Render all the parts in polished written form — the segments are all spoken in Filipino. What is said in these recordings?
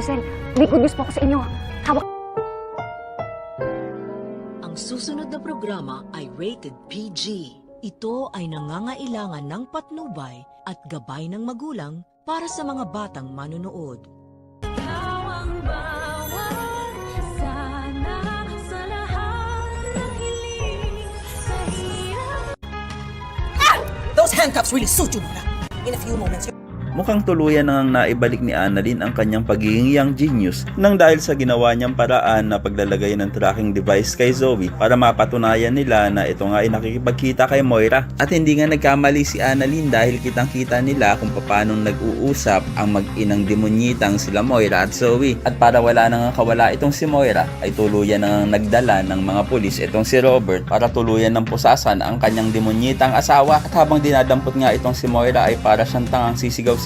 Giselle, may good news po ako sa inyo. Hawak. Ang susunod na programa ay rated PG. Ito ay nangangailangan ng patnubay at gabay ng magulang para sa mga batang manonood. Those handcuffs really suit you, Mona. In a few moments, Mukhang tuluyan nang naibalik ni Annalyn ang kanyang pagiging young genius nang dahil sa ginawa niyang paraan na paglalagay ng tracking device kay Zoe para mapatunayan nila na ito nga ay nakikipagkita kay Moira. At hindi nga nagkamali si Annalyn dahil kitang-kita nila kung paano nag-uusap ang mag-inang demonyitang sila Moira at Zoe. At para wala nang kawala itong si Moira ay tuluyan nang nagdala ng mga pulis itong si Robert para tuluyan ng pusasan ang kanyang demonyitang asawa. At habang dinadampot nga itong si Moira ay para siyang tangang sisigaw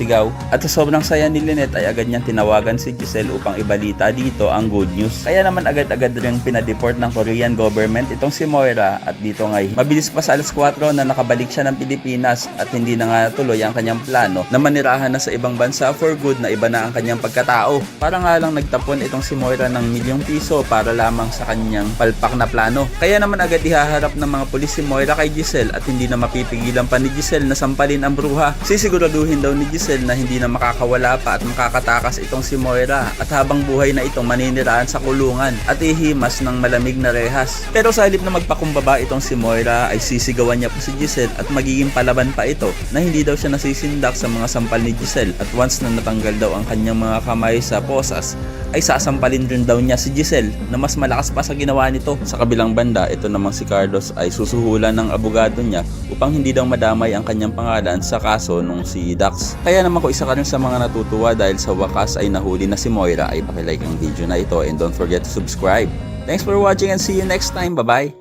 at sa sobrang saya ni Lynette ay agad niyang tinawagan si Giselle upang ibalita dito ang good news. Kaya naman agad-agad rin pinadeport ng Korean government itong si Moira at dito nga mabilis pa sa alas 4 na nakabalik siya ng Pilipinas at hindi na nga tuloy ang kanyang plano na manirahan na sa ibang bansa for good na iba na ang kanyang pagkatao. Para nga lang nagtapon itong si Moira ng ₱1,000,000 para lamang sa kanyang palpak na plano. Kaya naman agad ihaharap ng mga pulis si Moira kay Giselle at hindi na mapipigilan pa ni Giselle na sampalin ang bruha. Sisiguraduhin daw ni Giselle na hindi na makakawala pa at makakatakas itong si Moira at habang buhay na itong maniniraan sa kulungan at ihimas ng malamig na rehas. Pero sa halip na magpakumbaba itong si Moira ay sisigawan niya po si Giselle at magiging palaban pa ito na hindi daw siya nasisindak sa mga sampal ni Giselle at once na natanggal daw ang kanyang mga kamay sa posas ay sasampalin rin daw niya si Giselle na mas malakas pa sa ginawa nito. Sa kabilang banda, ito namang si Carlos ay susuhulan ng abogado niya upang hindi daw madamay ang kanyang pangalan sa kaso nung si Dax. Kaya naman kung isa ka rin sa mga natutuwa dahil sa wakas ay nahuli na si Moira ay pakilike ang video na ito and don't forget to subscribe. Thanks for watching and see you next time. Bye-bye!